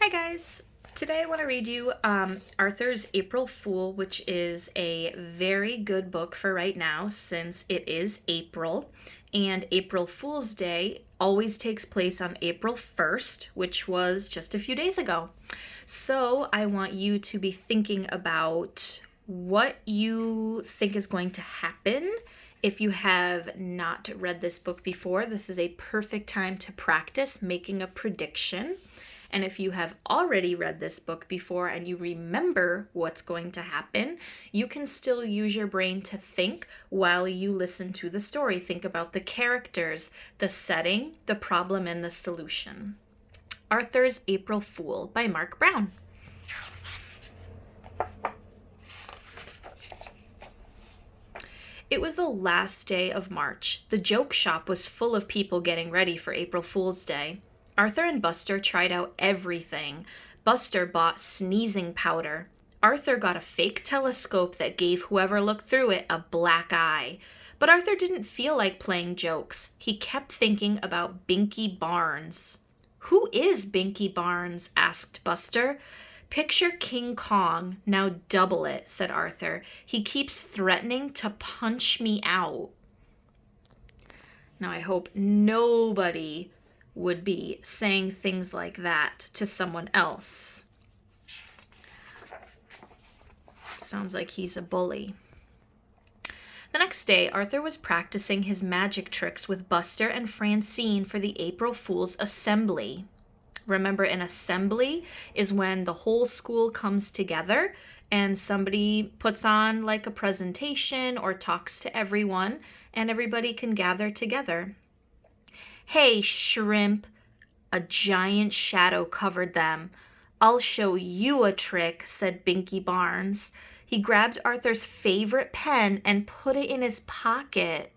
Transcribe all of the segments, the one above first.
Hi guys! Today I want to read you Arthur's April Fool, which is a very good book for right now since it is April. And April Fool's Day always takes place on April 1st, which was just a few days ago. So I want you to be thinking about what you think is going to happen. If you have not read this book before, this is a perfect time to practice making a prediction. And if you have already read this book before and you remember what's going to happen, you can still use your brain to think while you listen to the story. Think about the characters, the setting, the problem, and the solution. Arthur's April Fool by Mark Brown. It was the last day of March. The joke shop was full of people getting ready for April Fool's Day. Arthur and Buster tried out everything. Buster bought sneezing powder. Arthur got a fake telescope that gave whoever looked through it a black eye. But Arthur didn't feel like playing jokes. He kept thinking about Binky Barnes. "Who is Binky Barnes?" asked Buster. "Picture King Kong. Now double it," said Arthur. "He keeps threatening to punch me out." Now I hope nobody would be saying things like that to someone else. Sounds like he's a bully. The next day, Arthur was practicing his magic tricks with Buster and Francine for the April Fool's assembly. Remember, an assembly is when the whole school comes together and somebody puts on like a presentation or talks to everyone, and everybody can gather together. "Hey, shrimp!" A giant shadow covered them. "I'll show you a trick," said Binky Barnes. He grabbed Arthur's favorite pen and put it in his pocket.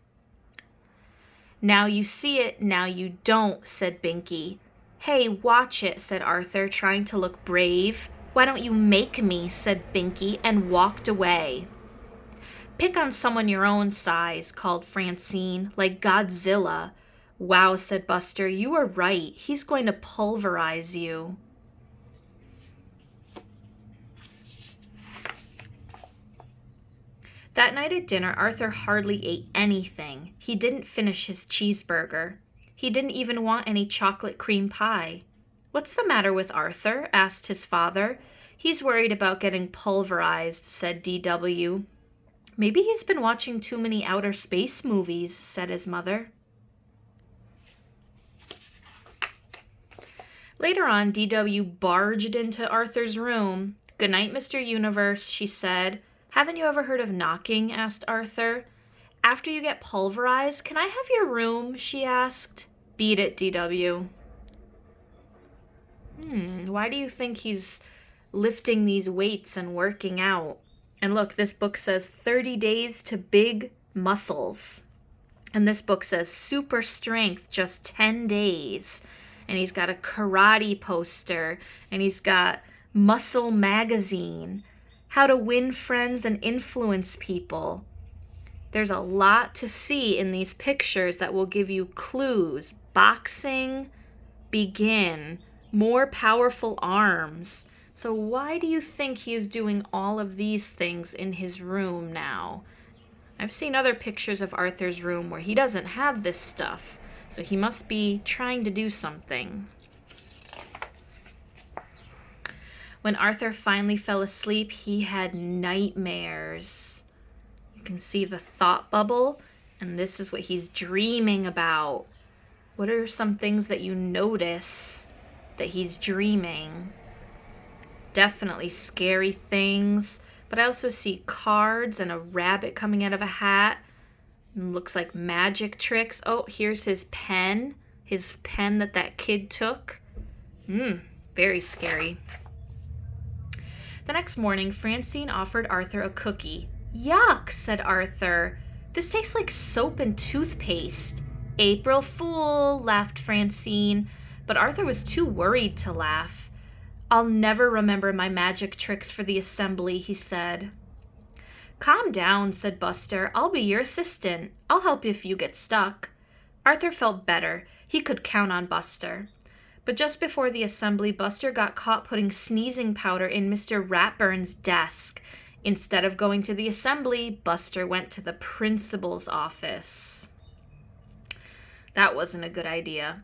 "Now you see it, now you don't," said Binky. "Hey, watch it," said Arthur, trying to look brave. "Why don't you make me?" said Binky, and walked away. "Pick on someone your own size," called Francine, "like Godzilla." "Wow," said Buster, "you were right. He's going to pulverize you." That night at dinner, Arthur hardly ate anything. He didn't finish his cheeseburger. He didn't even want any chocolate cream pie. "What's the matter with Arthur?" asked his father. "He's worried about getting pulverized," said D.W. "Maybe he's been watching too many outer space movies," said his mother. Later on, D.W. barged into Arthur's room. "Good night, Mr. Universe," she said. "Haven't you ever heard of knocking?" asked Arthur. "After you get pulverized, can I have your room?" she asked. "Beat it, D.W." Why do you think he's lifting these weights and working out? And look, this book says 30 days to big muscles. And this book says super strength, just 10 days. And he's got a karate poster, and he's got Muscle Magazine, how to win friends and influence people. There's a lot to see in these pictures that will give you clues. Boxing, begin, more powerful arms. So why do you think he is doing all of these things in his room now? I've seen other pictures of Arthur's room where he doesn't have this stuff. So he must be trying to do something. When Arthur finally fell asleep, he had nightmares. You can see the thought bubble, and this is what he's dreaming about. What are some things that you notice that he's dreaming? Definitely scary things, but I also see cards and a rabbit coming out of a hat. Looks like magic tricks. Oh, here's his pen that kid took. Very scary. The next morning, Francine offered Arthur a cookie. "Yuck," said Arthur. "This tastes like soap and toothpaste." "April Fool," laughed Francine, but Arthur was too worried to laugh. "I'll never remember my magic tricks for the assembly," he said. "Calm down," said Buster. "I'll be your assistant. I'll help you if you get stuck." Arthur felt better. He could count on Buster. But just before the assembly, Buster got caught putting sneezing powder in Mr. Ratburn's desk. Instead of going to the assembly, Buster went to the principal's office. That wasn't a good idea.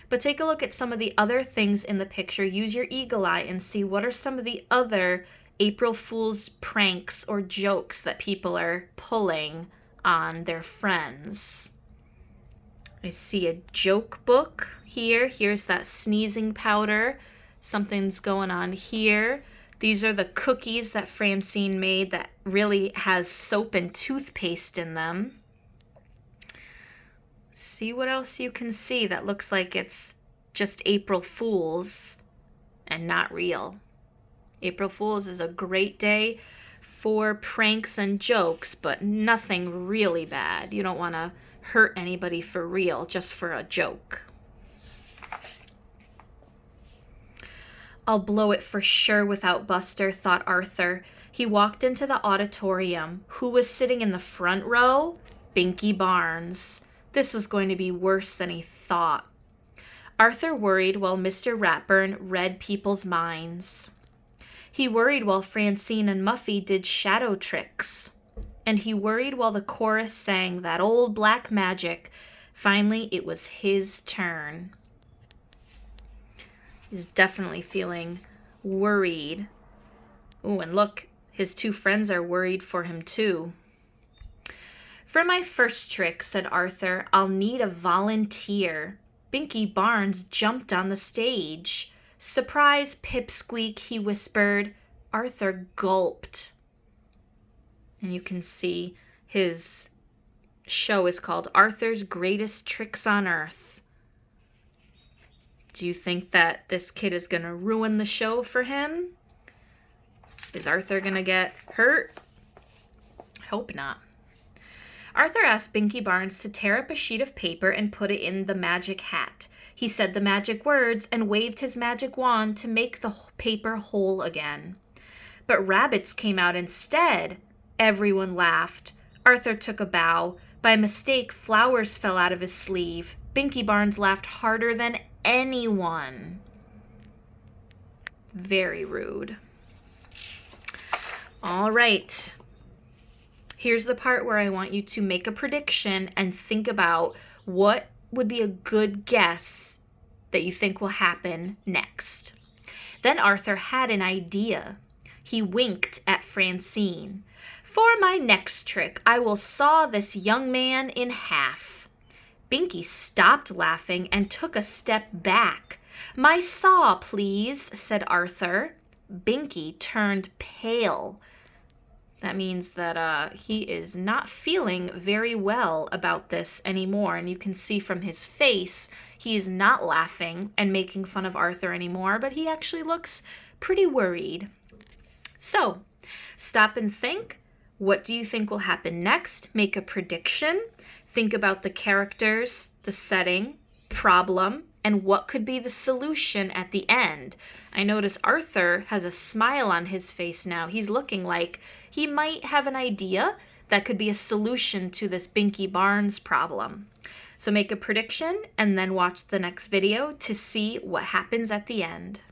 But take a look at some of the other things in the picture. Use your eagle eye and see what are some of the other April Fool's pranks or jokes that people are pulling on their friends. I see a joke book here. Here's that sneezing powder. Something's going on here. These are the cookies that Francine made that really has soap and toothpaste in them. See what else you can see that looks like it's just April Fool's and not real. April Fool's is a great day for pranks and jokes, but nothing really bad. You don't want to hurt anybody for real, just for a joke. I'll blow it for sure without Buster, thought Arthur. He walked into the auditorium. Who was sitting in the front row? Binky Barnes. This was going to be worse than he thought. Arthur worried while Mr. Ratburn read people's minds. He worried while Francine and Muffy did shadow tricks. And he worried while the chorus sang that old black magic. Finally, it was his turn. He's definitely feeling worried. Ooh, and look, his two friends are worried for him too. For my first trick, said Arthur, I'll need a volunteer. Binky Barnes jumped on the stage. Surprise, Pipsqueak, he whispered. Arthur gulped. And you can see his show is called Arthur's Greatest Tricks on Earth. Do you think that this kid is going to ruin the show for him? Is Arthur going to get hurt? I hope not. Arthur asked Binky Barnes to tear up a sheet of paper and put it in the magic hat. He said the magic words and waved his magic wand to make the paper whole again. But rabbits came out instead. Everyone laughed. Arthur took a bow. By mistake, flowers fell out of his sleeve. Binky Barnes laughed harder than anyone. Very rude. All right. Here's the part where I want you to make a prediction and think about what would be a good guess that you think will happen next. Then Arthur had an idea. He winked at Francine. For my next trick, I will saw this young man in half. Binky stopped laughing and took a step back. My saw, please, said Arthur. Binky turned pale. That means that he is not feeling very well about this anymore. And you can see from his face, he is not laughing and making fun of Arthur anymore, but he actually looks pretty worried. So, stop and think. What do you think will happen next? Make a prediction. Think about the characters, the setting, problem, and what could be the solution at the end. I notice Arthur has a smile on his face now. He's looking like he might have an idea that could be a solution to this Binky Barnes problem. So make a prediction and then watch the next video to see what happens at the end.